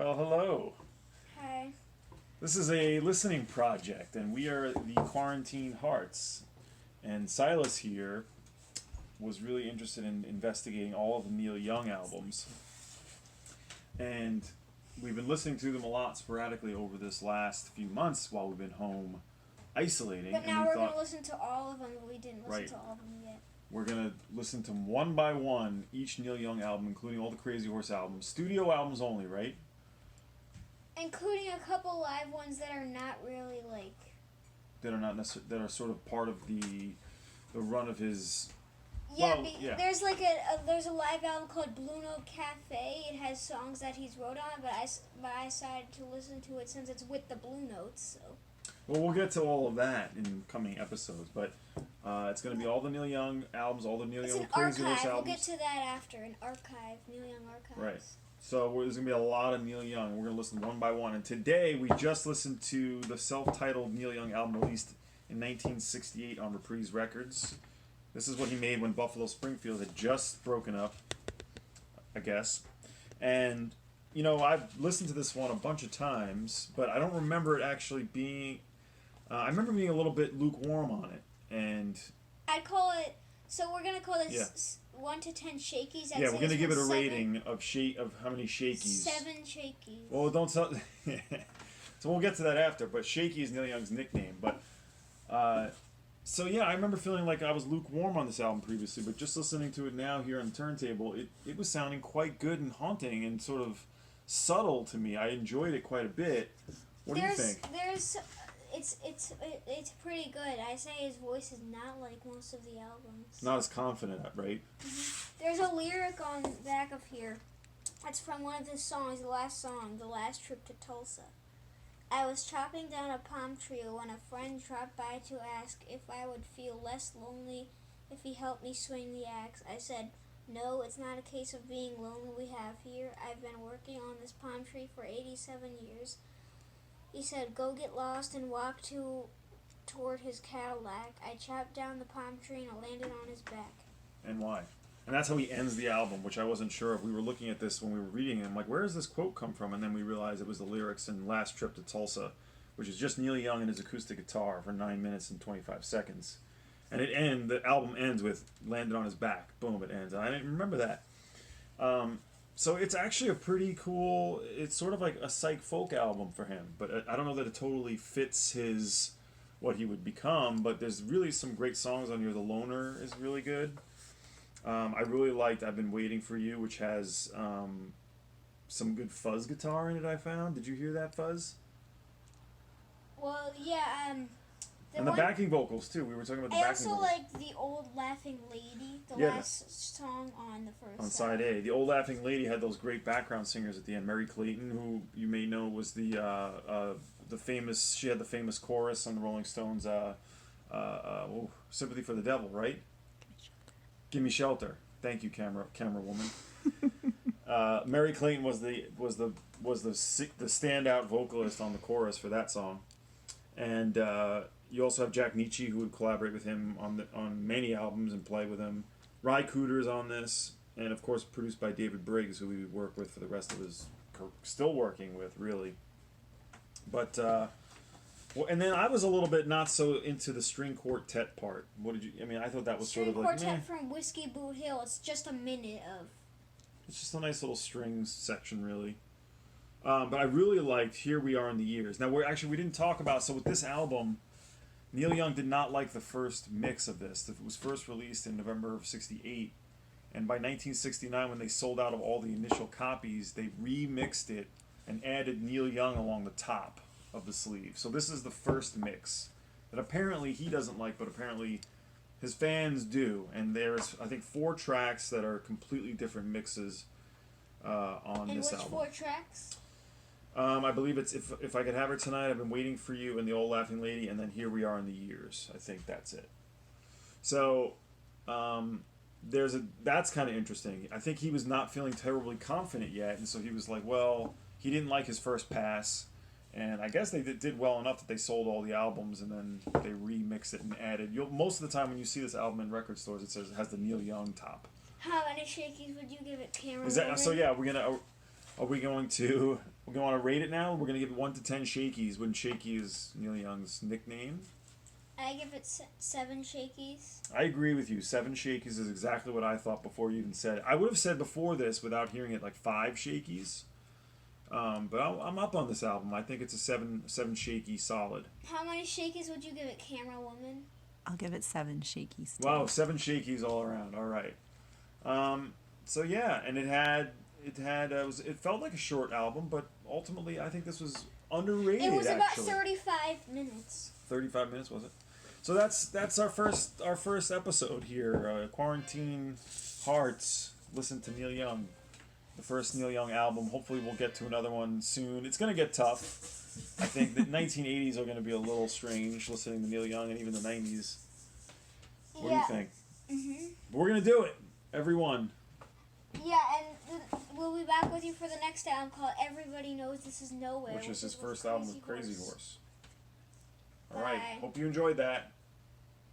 Well, hello. Hi. This is a listening project, and we are the Quarantine Hearts. And Silas here was really interested in investigating all of the Neil Young albums. And we've been listening to them a lot sporadically over this last few months while we've been home isolating. But and now we we're thought, going to listen to all of them, but we didn't listen Right. to all of them yet. We're going to listen to them one by one, each Neil Young album, including all the Crazy Horse albums. Studio albums only, right? Including a couple live ones that are not really like... That are not that are sort of part of the run of his. Yeah, Well, yeah. there's like there's a live album called Blue Note Cafe. It has songs that he's wrote on, but I decided to listen to it since it's with the Blue Notes. So. Well, we'll get to all of that in coming episodes, but it's going to be all the Neil Young albums, all the Neil It's Young an Crazy Horse archive. albums. We'll get to that after. An archive, Neil Young archives. Right. So there's going to be a lot of Neil Young. We're going to listen one by one. And today we just listened to the self-titled Neil Young album released in 1968 on Reprise Records. This is what he made when Buffalo Springfield had just broken up, I guess. And, you know, I've listened to this one a bunch of times, but I don't remember it actually being... I remember being a little bit lukewarm on it. And... I'd call it... So we're going to call this 1 to 10 shakies. Yeah, we're going to give it a rating of how many shakies. 7 shakies. Well, don't tell... So we'll get to that after, but Shaky is Neil Young's nickname. But, so yeah, I remember feeling like I was lukewarm on this album previously, but just listening to it now here on the turntable, it was sounding quite good and haunting and sort of subtle to me. I enjoyed it quite a bit. What do you think? It's pretty good. I say his voice is not like most of the albums. Not as confident, right? Mm-hmm. There's a lyric on the back of here. It's from one of his songs, the last song, The Last Trip to Tulsa. I was chopping down a palm tree when a friend dropped by to ask if I would feel less lonely if he helped me swing the axe. I said, no, it's not a case of being lonely we have here. I've been working on this palm tree for 87 years. He said, go get lost and walk toward his Cadillac. I chopped down the palm tree and it landed on his back. And why? And that's how he ends the album, which I wasn't sure of. We were looking at this when we were reading it. I'm like, where does this quote come from? And then we realized it was the lyrics in Last Trip to Tulsa, which is just Neil Young and his acoustic guitar for 9 minutes and 25 seconds. And the album ends with landed on his back. Boom, it ends. And I didn't remember that. So it's actually a pretty cool, it's sort of like a psych folk album for him. But I don't know that it totally fits what he would become. But there's really some great songs on here. The Loner is really good. I really liked I've Been Waiting for You, which has some good fuzz guitar in it, I found. Did you hear that fuzz? Well, yeah, and the backing vocals, too. We were talking about the backing backing vocals. I also like The Old Laughing Lady, the last song on the first on side A. The Old Laughing Lady had those great background singers at the end. Mary Clayton, who you may know was the famous, she had the famous chorus on the Rolling Stones, Sympathy for the Devil, right? Give Me Shelter. Thank you, camera woman. Mary Clayton was the standout vocalist on the chorus for that song, and you also have Jack Nitzsche, who would collaborate with him on many albums and play with him. Ry Cooder's on this, and of course produced by David Briggs, who he would work with for the rest of his still working with really. But well, and then I was a little bit not so into the string quartet part. What did you? I mean, I thought that was sort of like quartet from Whiskey Boot Hill. It's just a minute of. It's just a nice little strings section, really. But I really liked Here We Are in the Years. Now we didn't talk about, so with this album, Neil Young did not like the first mix of this. It was first released in November of '68, and by 1969, when they sold out of all the initial copies, they remixed it and added Neil Young along the top of the sleeve. So this is the first mix that apparently he doesn't like, but apparently his fans do. And there's, I think, 4 tracks that are completely different mixes on this album. And which 4 tracks? I believe it's If I Could Have Her Tonight, I've Been Waiting for You, and The Old Laughing Lady, and then Here We Are in the Years. I think that's it. So that's kind of interesting. I think he was not feeling terribly confident yet, and so he was like, well, he didn't like his first pass. And I guess they did well enough that they sold all the albums and then they remixed it and added. Most of the time when you see this album in record stores, it has the Neil Young top. How many shakies would you give it, camera? So yeah, we're gonna. Are we going to rate it now? We're going to give it 1 to 10 shakies when Shaky is Neil Young's nickname. I give it 7 shakies. I agree with you. 7 shakies is exactly what I thought before you even said it. I would have said before this without hearing it like 5 shakies. But I'm up on this album. I think it's a 7 shaky solid. How many shakies would you give it, Camera Woman? I'll give it 7 shakies. Too. Wow, 7 shakies all around. All right. So yeah, and it felt like a short album, but ultimately I think this was underrated. It was about actually. 35 minutes. 35 minutes, was it? So that's our first episode here. Quarantine Hearts. Listen to Neil Young, the first Neil Young album. Hopefully we'll get to another one soon. It's gonna get tough. I think the 1980s are gonna be a little strange listening to Neil Young, and even the 90s. What do you think? But we're gonna do it, everyone. Yeah, and we'll be back with you for the next album called Everybody Knows This Is Nowhere. Which is his first album with Crazy Horse. All Bye. right. Hope you enjoyed that.